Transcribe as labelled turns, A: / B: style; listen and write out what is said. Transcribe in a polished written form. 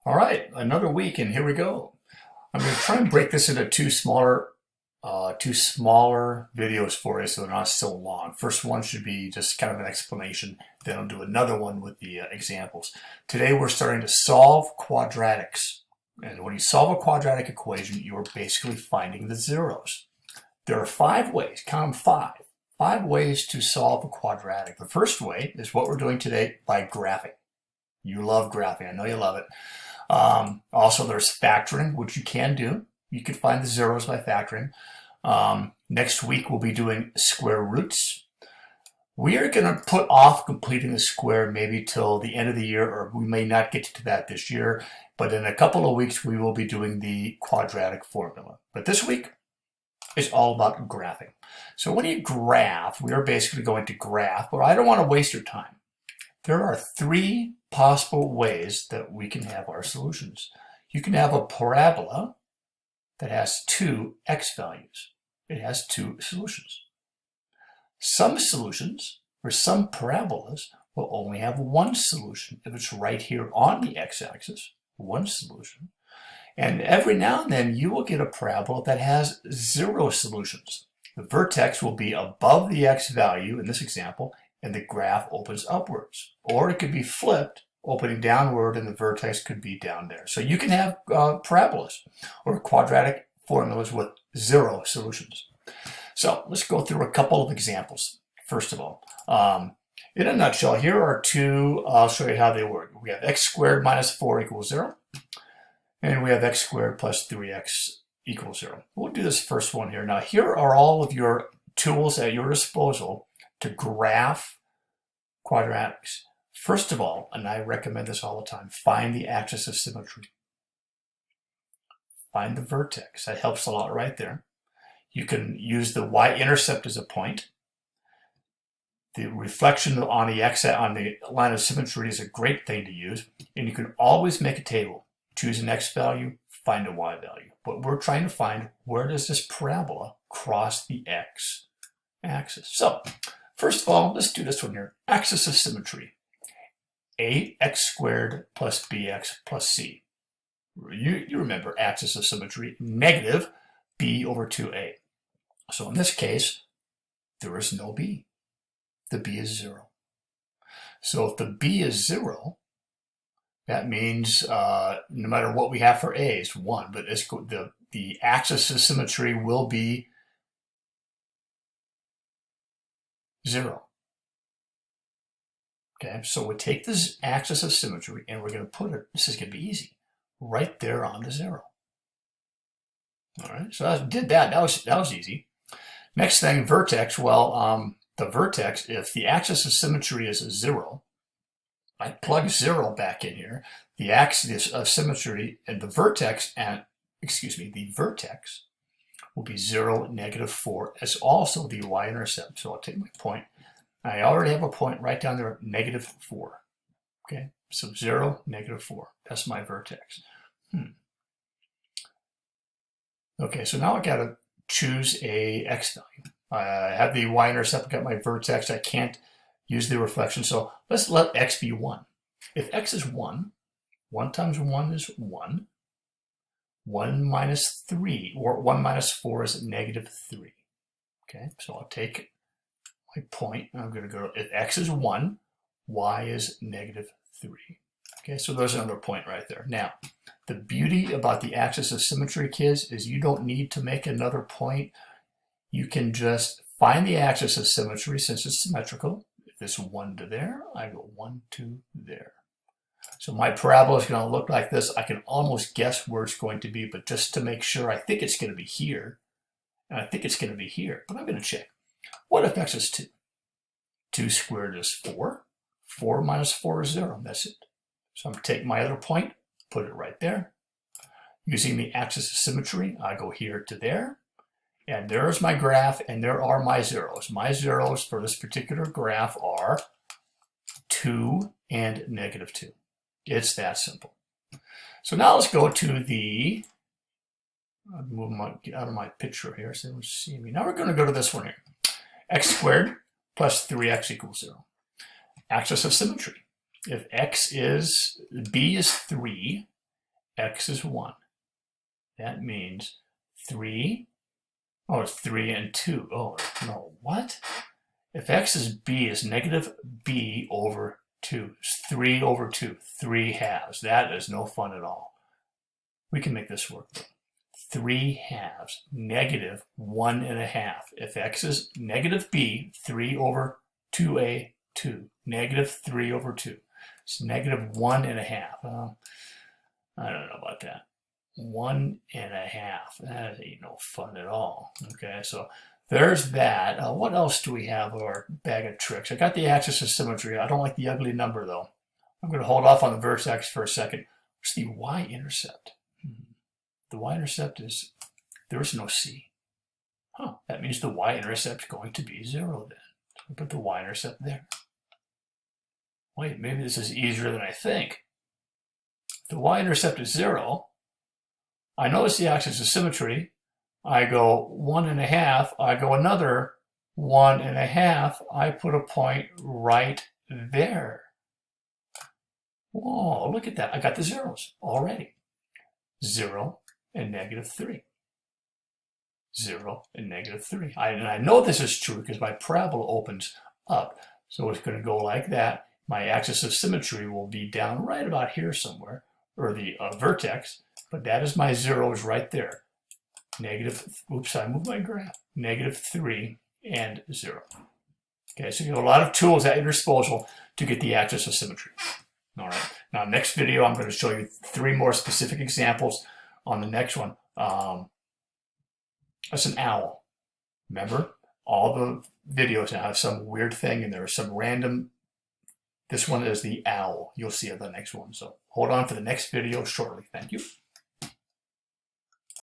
A: All right, another week, and here we go. I'm going to try and break this into two smaller videos for you, so they're not so long. First one should be just kind of an explanation. Then I'll do another one with the examples. Today we're starting to solve quadratics, and when you solve a quadratic equation, you're basically finding the zeros. There are 5 ways. Count them 5. 5 ways to solve a quadratic. The first way is what we're doing today by graphing. You love graphing. I know you love it. Also, there's factoring, which you can do. You can find the zeros by factoring. Next week, we'll be doing square roots. We are going to put off completing the square maybe till the end of the year, or we may not get to that this year. But in a couple of weeks, we will be doing the quadratic formula. But this week is all about graphing. So when you graph, we are basically going to graph, but I don't want to waste your time. There are 3 possible ways that we can have our solutions. You can have a parabola that has 2 x values. It has 2 solutions. Some solutions, or some parabolas, will only have 1 solution. If it's right here on the x-axis, 1 solution. And every now and then you will get a parabola that has 0 solutions. The vertex will be above the x value in this example, and the graph opens upwards. Or it could be flipped, opening downward, and the vertex could be down there. So you can have parabolas or quadratic formulas with 0 solutions. So let's go through a couple of examples. First of all, in a nutshell, here are 2, I'll show you how they work. We have x squared minus 4 equals 0. And we have x squared plus 3x equals 0. We'll do this first one here. Now, here are all of your tools at your disposal to graph quadratics. First of all, and I recommend this all the time, find the axis of symmetry. Find the vertex. That helps a lot right there. You can use the y-intercept as a point. The reflection on the line of symmetry is a great thing to use, and you can always make a table. Choose an x value, find a y value. But we're trying to find, where does this parabola cross the x axis? So, first of all, let's do this one here. Axis of symmetry. Ax squared plus bx plus c. You remember axis of symmetry, negative b over 2a. So in this case, there is no b. The b is 0. So if the b is 0, that means no matter what we have for a, it's 1. But the axis of symmetry will be 0. Okay, so we take this axis of symmetry and we're going to put it, this is going to be easy, right there on the 0. All right, so I did that. That was easy. Next thing, vertex. Well, the vertex, if the axis of symmetry is 0, I plug 0 back in here. The axis of symmetry and the vertex, the vertex will be 0, negative 4, as also the y-intercept. So I'll take my point. I already have a point right down there, negative 4. Okay, so 0, negative 4. That's my vertex. Okay, so now I got to choose a x value. I have the y-intercept, got my vertex. I can't use the reflection, so let's let x be 1. If x is 1, 1 times 1 is 1. 1 minus 3, or 1 minus 4 is negative 3. Okay, so I'll take my point, and I'm going to go, if x is 1, y is negative 3. Okay, so there's another point right there. Now, the beauty about the axis of symmetry, kids, is you don't need to make another point. You can just find the axis of symmetry since it's symmetrical. If it's 1 to there, I go 1 to there. So my parabola is going to look like this. I can almost guess where it's going to be, but just to make sure, I think it's going to be here. And I think it's going to be here, but I'm going to check. What if x is 2? 2 squared is 4. 4 minus 4 is 0. That's it. So I'm going to take my other point, put it right there. Using the axis of symmetry, I go here to there. And there's my graph, and there are my zeros. My zeros for this particular graph are 2 and negative 2. It's that simple. So now let's go to the, I'll get out of my picture here so they don't see me. Now we're going to go to this one here. X squared plus 3x equals 0. Axis of symmetry. If b is 3 x is 1. That means 3. Oh, it's 3 and 2. Oh, no, what? If x is b, is negative b over 2. It's 3 over 2. 3 halves. That is no fun at all. We can make this work. 3 halves, negative 1.5. If x is negative b, 3 over 2a, 2. Negative 3 over 2. It's negative 1.5. I don't know about that. 1.5. That ain't no fun at all. Okay, so there's that. What else do we have in our bag of tricks? I got the axis of symmetry. I don't like the ugly number, though. I'm going to hold off on the vertex for a second. What's the y-intercept? The y-intercept is, there's no c. Huh, that means the y-intercept is going to be 0 then. So we put the y-intercept there. Wait, maybe this is easier than I think. If the y-intercept is 0, I notice the axis of symmetry. I go 1.5, I go another 1.5, I put a point right there. Whoa, look at that. I got the zeros already. 0 and negative 3. 0 and negative 3. And I know this is true because my parabola opens up. So it's going to go like that. My axis of symmetry will be down right about here somewhere, or the vertex, but that is my zeros right there. Negative, oops, I moved my graph. Negative 3 and 0. Okay, so you have a lot of tools at your disposal to get the axis of symmetry. All right, now next video, I'm going to show you 3 more specific examples on the next one. That's an owl. Remember, all the videos now have some weird thing in there, some random. This one is the owl. You'll see it in the next one. So hold on for the next video shortly. Thank you.